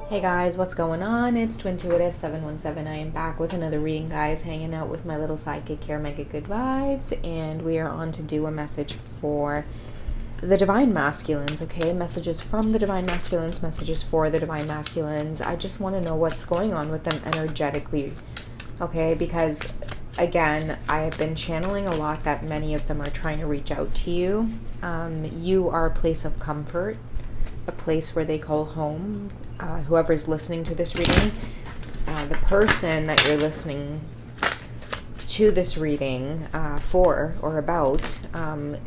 Hey guys, what's going on? It's Twintuitive717. I am back with another reading, guys, hanging out with my little sidekick here, Mega Good Vibes, and we are on to do a message for the Divine Masculines, okay? Messages from the Divine Masculines, messages for the Divine Masculines. I just want to know what's going on with them energetically, okay? Because, again, I have been channeling a lot that many of them are trying to reach out to you. You are a place of comfort, a place where they call home. Whoever's listening to this reading, the person that you're listening to this reading for or about,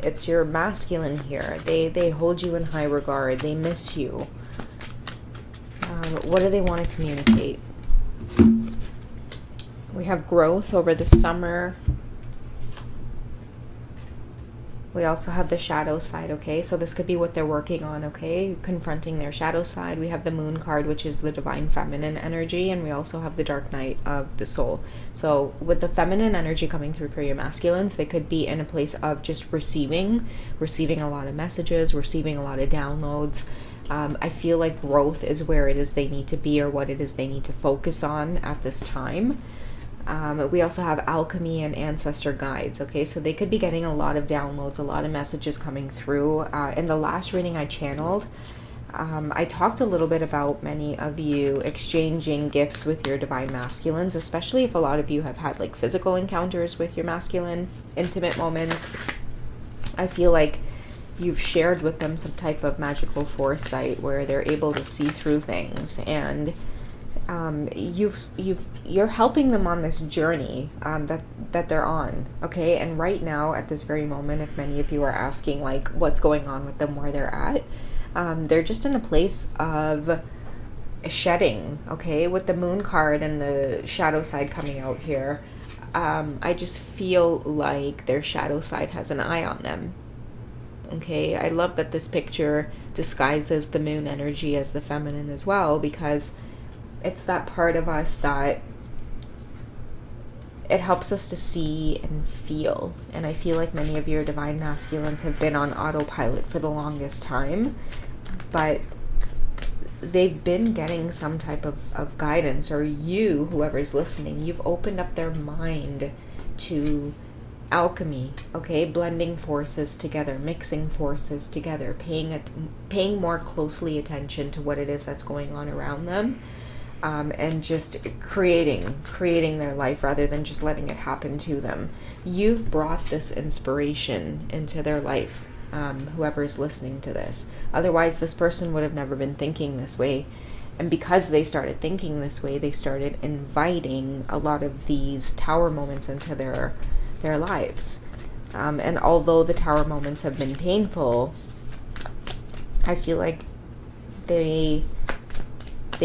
it's your masculine here. They hold you in high regard. They miss you. What do they want to communicate? We have growth over the summer. We also have the shadow side, okay? So this could be what they're working on, okay? Confronting their shadow side. We have the moon card, which is the divine feminine energy, and we also have the dark night of the soul. So with the feminine energy coming through for your masculines, they could be in a place of just receiving a lot of messages, receiving a lot of downloads. I feel like growth is where it is they need to be or what it is they need to focus on at this time. We also have alchemy and ancestor guides, okay? So they could be getting a lot of downloads, a lot of messages coming through. In the last reading I channeled, I talked a little bit about many of you exchanging gifts with your divine masculines, especially if a lot of you have had like physical encounters with your masculine, intimate moments. I feel like you've shared with them some type of magical foresight where they're able to see through things, and you're helping them on this journey that they're on, okay? And right now, at this very moment, if many of you are asking like what's going on with them, where they're at, they're just in a place of shedding, okay? With the moon card and the shadow side coming out here, I just feel like their shadow side has an eye on them. Okay, I love that this picture disguises the moon energy as the feminine as well, because it's that part of us that it helps us to see and feel. And I feel like many of your divine masculines have been on autopilot for the longest time, but they've been getting some type of guidance, or you, whoever's listening, you've opened up their mind to alchemy, okay? Blending forces together, mixing forces together, paying more closely attention to what it is that's going on around them. And just creating their life rather than just letting it happen to them. You've brought this inspiration into their life, whoever's listening to this. Otherwise, this person would have never been thinking this way. And because they started thinking this way, they started inviting a lot of these tower moments into their lives. And although the tower moments have been painful, I feel like they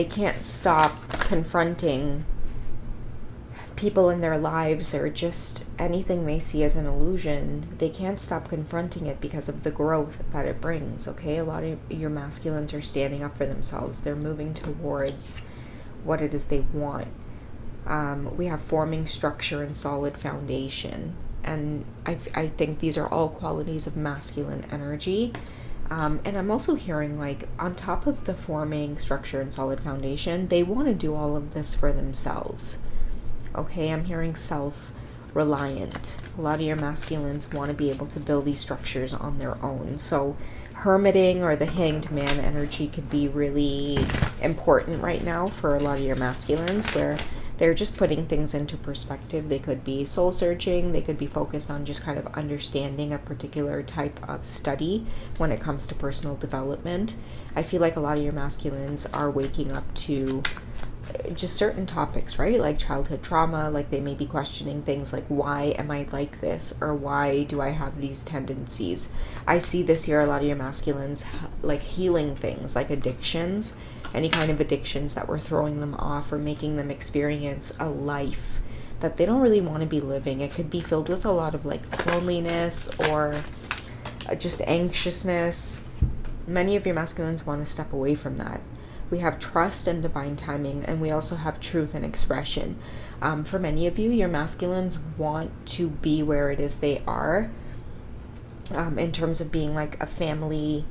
can't stop confronting people in their lives, or just anything they see as an illusion. They can't stop confronting it because of the growth that it brings, okay? A lot of your masculines are standing up for themselves. They're moving towards what it is they want. We have forming structure and solid foundation. And I think these are all qualities of masculine energy. And I'm also hearing, like, on top of the forming structure and solid foundation, they want to do all of this for themselves. Okay, I'm hearing self-reliant. A lot of your masculines want to be able to build these structures on their own. So hermiting or the hanged man energy could be really important right now for a lot of your masculines, where they're just putting things into perspective. They could be soul searching. They could be focused on just kind of understanding a particular type of study when it comes to personal development. I feel like a lot of your masculines are waking up to just certain topics, right? Like childhood trauma. Like they may be questioning things like, why am I like this? Or why do I have these tendencies? I see this here, a lot of your masculines like healing things like addictions. Any kind of addictions that were throwing them off or making them experience a life that they don't really want to be living. It could be filled with a lot of like loneliness or just anxiousness. Many of your masculines want to step away from that. We have trust and divine timing, and we also have truth and expression. For many of you, your masculines want to be where it is they are, in terms of being like a family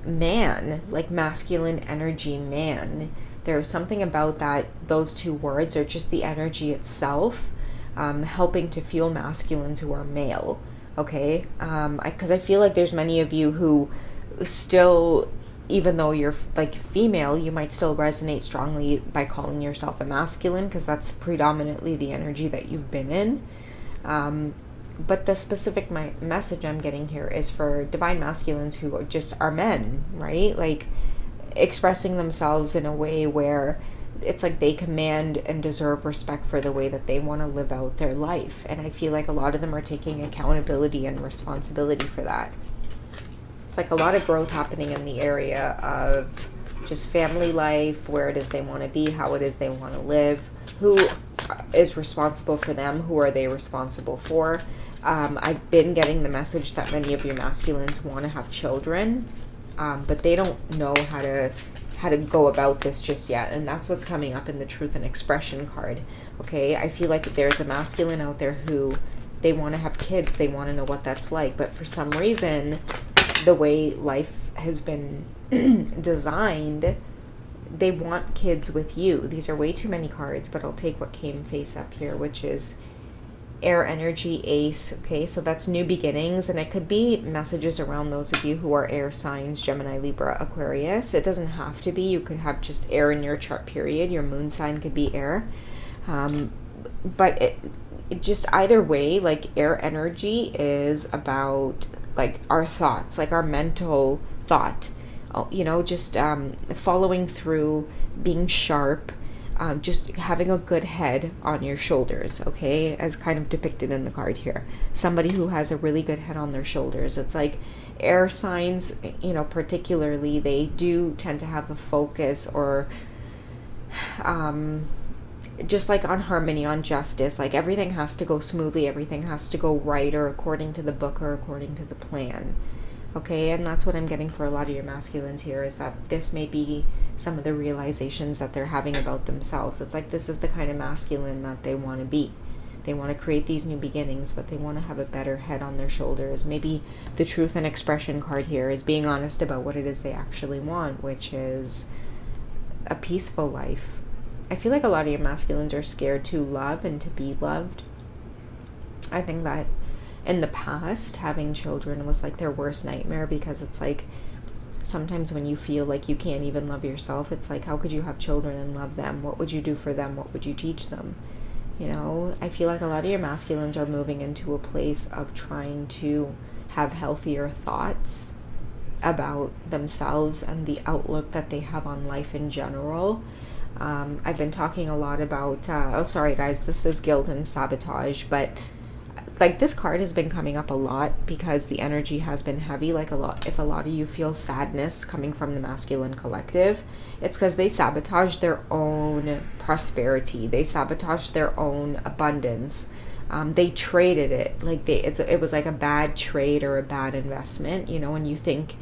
man, like masculine energy man. There's something about those two words, or just the energy itself, helping to feel masculines who are male. Okay, because I feel like there's many of you who still, even though you're like female, you might still resonate strongly by calling yourself a masculine, because that's predominantly the energy that you've been in. But the specific message I'm getting here is for divine masculines who are men, right? Like expressing themselves in a way where it's like they command and deserve respect for the way that they want to live out their life. And I feel like a lot of them are taking accountability and responsibility for that. It's like a lot of growth happening in the area of just family life, where it is they want to be, how it is they want to live, who is responsible for them, who are they responsible for. I've been getting the message that many of your masculines want to have children, but they don't know how to go about this just yet. And that's what's coming up in the Truth and Expression card. Okay, I feel like there's a masculine out there who they want to have kids, they want to know what that's like, but for some reason, the way life has been designed, they want kids with you. These are way too many cards, but I'll take what came face up here, which is air energy ace. Okay, so that's new beginnings, and it could be messages around those of you who are air signs, Gemini, Libra, Aquarius. It doesn't have to be. You could have just air in your chart, period. Your moon sign could be air. But it just either way, like air energy is about like our thoughts, like our mental thought, just following through, being sharp, just having a good head on your shoulders, okay, as kind of depicted in the card here. Somebody who has a really good head on their shoulders. It's like air signs, particularly, they do tend to have a focus or just like on harmony, on justice. Like everything has to go smoothly, everything has to go right, or according to the book, or according to the plan. Okay, and that's what I'm getting for a lot of your masculines here, is that this may be some of the realizations that they're having about themselves. It's like this is the kind of masculine that they want to be. They want to create these new beginnings, but they want to have a better head on their shoulders. Maybe the Truth and Expression card here is being honest about what it is they actually want, which is a peaceful life. I feel like a lot of your masculines are scared to love and to be loved. I think that in the past, having children was like their worst nightmare, because it's like sometimes when you feel like you can't even love yourself, it's like, how could you have children and love them? What would you do for them? What would you teach them? I feel like a lot of your masculines are moving into a place of trying to have healthier thoughts about themselves and the outlook that they have on life in general. I've been talking a lot about, sorry guys, this is guilt and sabotage, but like this card has been coming up a lot because the energy has been heavy. Like if a lot of you feel sadness coming from the masculine collective, it's because they sabotage their own prosperity. They sabotage their own abundance. They traded it. Like it was like a bad trade or a bad investment. When you think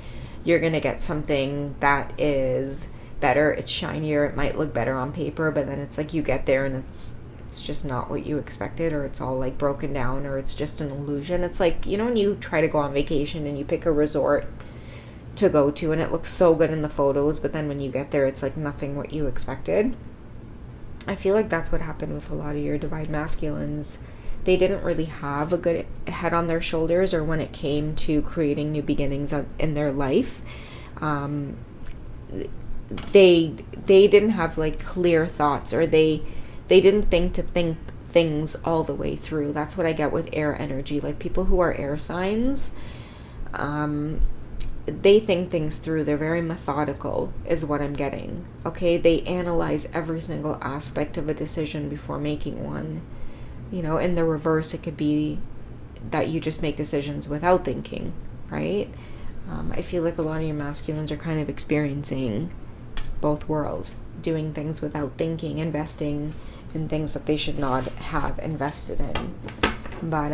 you're going to get something that is better, it's shinier, it might look better on paper, but then it's like you get there and it's just not what you expected, or it's all like broken down, or it's just an illusion. It's like, when you try to go on vacation and you pick a resort to go to and it looks so good in the photos, but then when you get there, it's like nothing what you expected. I feel like that's what happened with a lot of your divine masculines. They didn't really have a good head on their shoulders, or when it came to creating new beginnings in their life, they didn't have like clear thoughts, or they didn't think things all the way through. That's what I get with air energy. Like people who are air signs, they think things through. They're very methodical is what I'm getting. Okay, they analyze every single aspect of a decision before making one. In the reverse, it could be that you just make decisions without thinking, right? I feel like a lot of your masculines are kind of experiencing both worlds, doing things without thinking, investing in things that they should not have invested in. But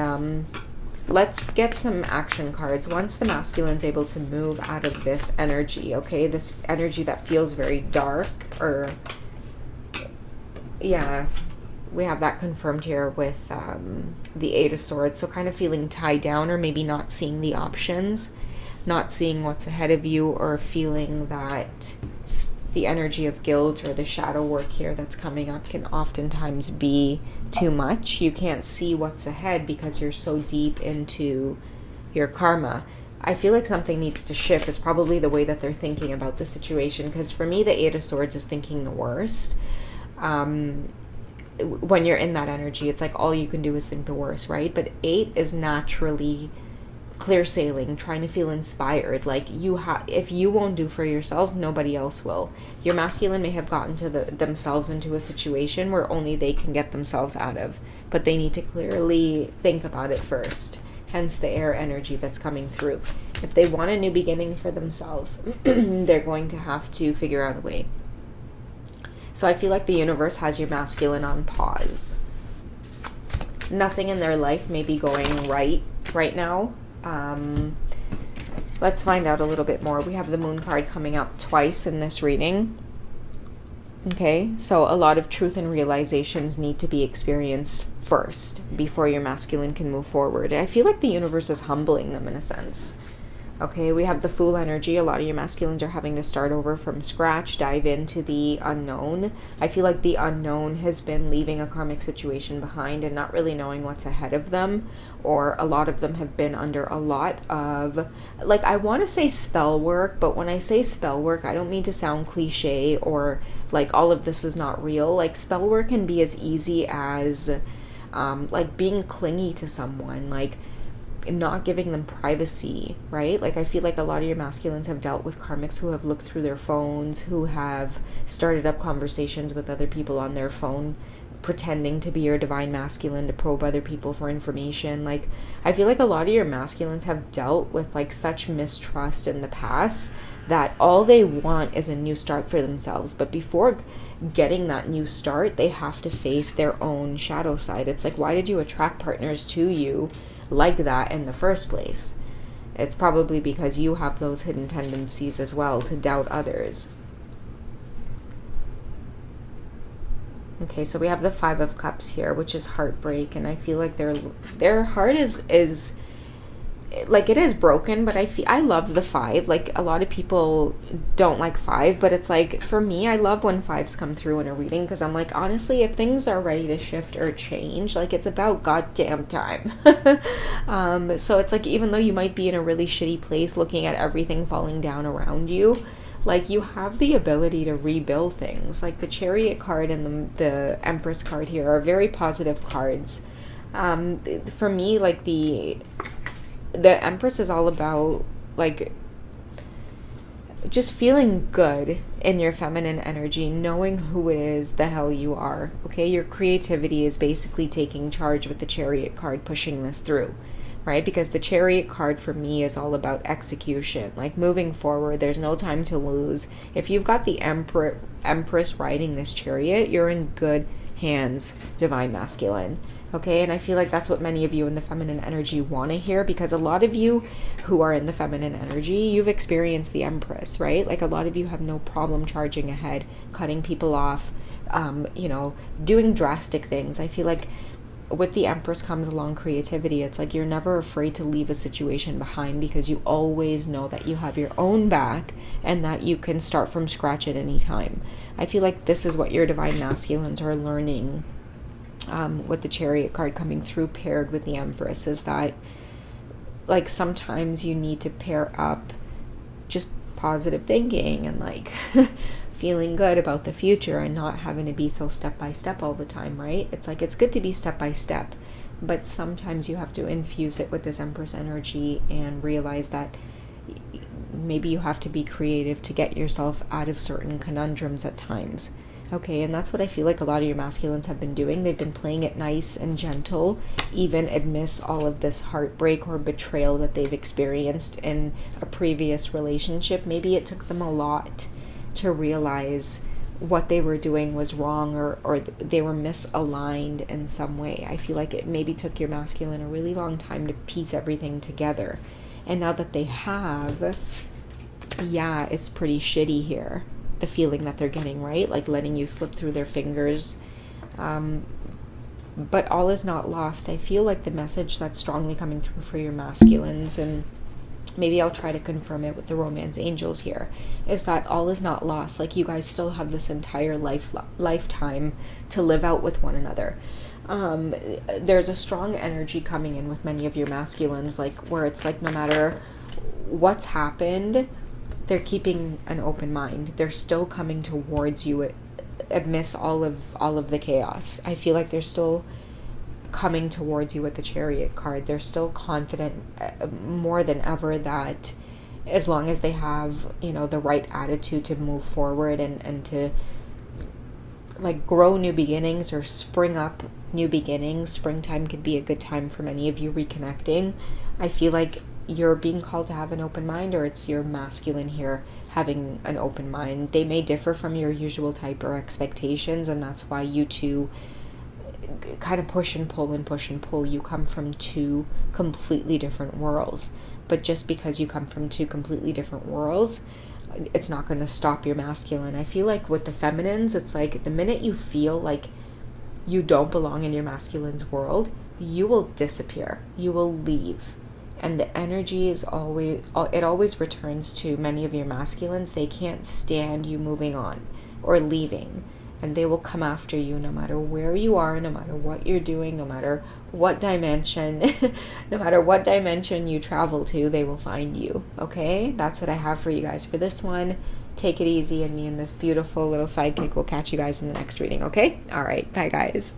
let's get some action cards. Once the masculine's able to move out of this energy, okay, this energy that feels very dark, or yeah, we have that confirmed here with the Eight of Swords. So kind of feeling tied down, or maybe not seeing the options, not seeing what's ahead of you, or feeling that the energy of guilt or the shadow work here that's coming up can oftentimes be too much. You can't see what's ahead because you're so deep into your karma. I feel like something needs to shift is probably the way that they're thinking about the situation, because for me the Eight of Swords is thinking the worst. When you're in that energy, it's like all you can do is think the worst, right? But 8 is naturally clear sailing, trying to feel inspired. Like if you won't do for yourself, nobody else will. Your masculine may have gotten to themselves into a situation where only they can get themselves out of, but they need to clearly think about it first. Hence the air energy that's coming through. If they want a new beginning for themselves, they're going to have to figure out a way. So I feel like the universe has your masculine on pause. Nothing in their life may be going right now. Let's find out a little bit more. We have the Moon card coming up twice in this reading. Okay, so a lot of truth and realizations need to be experienced first before your masculine can move forward. I feel like the universe is humbling them in a sense. Okay, we have the Fool energy. A lot of your masculines are having to start over from scratch, dive into the unknown. I feel like the unknown has been leaving a karmic situation behind and not really knowing what's ahead of them. Or a lot of them have been under a lot of, like, I want to say spell work, but when I say spell work, I don't mean to sound cliche or like all of this is not real. Like, spell work can be as easy as like being clingy to someone, like not giving them privacy, right? Like, I feel like a lot of your masculines have dealt with karmics who have looked through their phones, who have started up conversations with other people on their phone, pretending to be your divine masculine to probe other people for information. Like, I feel like a lot of your masculines have dealt with like such mistrust in the past that all they want is a new start for themselves. But before getting that new start, they have to face their own shadow side. It's like, why did you attract partners to you like that in the first place? It's probably because you have those hidden tendencies as well to doubt others. Okay, so we have the Five of Cups here, which is heartbreak, and I feel like their heart is like, it is broken, but I love the 5. Like, a lot of people don't like 5, but it's like, for me, I love when 5s come through in a reading, because I'm like, honestly, if things are ready to shift or change, like, it's about goddamn time. So it's like, even though you might be in a really shitty place looking at everything falling down around you, like, you have the ability to rebuild things. Like, the Chariot card and the Empress card here are very positive cards. For me, like, the Empress is all about, like, just feeling good in your feminine energy, knowing who it is the hell you are. Okay, your creativity is basically taking charge with the Chariot card, pushing this through, right? Because the Chariot card for me is all about execution, like moving forward. There's no time to lose. If you've got the Empress riding this Chariot, you're in good hands, divine masculine. Okay, and I feel like that's what many of you in the feminine energy want to hear, because a lot of you who are in the feminine energy, you've experienced the Empress, right? Like, a lot of you have no problem charging ahead, cutting people off, doing drastic things. I feel like with the Empress comes along creativity. It's like you're never afraid to leave a situation behind, because you always know that you have your own back and that you can start from scratch at any time. I feel like this is what your divine masculines are learning with the Chariot card coming through paired with the Empress, is that, like, sometimes you need to pair up just positive thinking and, like, feeling good about the future and not having to be so step by step all the time, right? It's like, it's good to be step by step, but sometimes you have to infuse it with this Empress energy and realize that maybe you have to be creative to get yourself out of certain conundrums at times. Okay, and that's what I feel like a lot of your masculines have been doing. They've been playing it nice and gentle, even amidst all of this heartbreak or betrayal that they've experienced in a previous relationship. Maybe it took them a lot to realize what they were doing was wrong, or they were misaligned in some way. I feel like it maybe took your masculine a really long time to piece everything together. And now that they have, yeah, it's pretty shitty here. The feeling that they're getting, right? Like, letting you slip through their fingers. But all is not lost. I feel like the message that's strongly coming through for your masculines, and maybe I'll try to confirm it with the romance angels here, is that all is not lost. Like, you guys still have this entire lifetime to live out with one another. There's a strong energy coming in with many of your masculines, like, where it's like, no matter what's happened, they're keeping an open mind. They're still coming towards you amidst all of the chaos. I feel like they're still coming towards you with the Chariot card. They're still confident more than ever that as long as they have, the right attitude to move forward and to like grow new beginnings or spring up new beginnings. Springtime could be a good time for many of you reconnecting. I feel like you're being called to have an open mind, or it's your masculine here having an open mind. They may differ from your usual type or expectations, and that's why you two kind of push and pull and push and pull. You come from two completely different worlds, but just because you come from two completely different worlds, it's not going to stop your masculine. I feel like with the feminines, it's like the minute you feel like you don't belong in your masculine's world, you will disappear, you will leave, and the energy is always returns to many of your masculines. They can't stand you moving on or leaving, and they will come after you no matter where you are, no matter what you're doing, no matter what dimension, no matter what dimension you travel to, they will find you, okay? That's what I have for you guys for this one. Take it easy, and me and this beautiful little sidekick will catch you guys in the next reading, okay? All right, bye guys.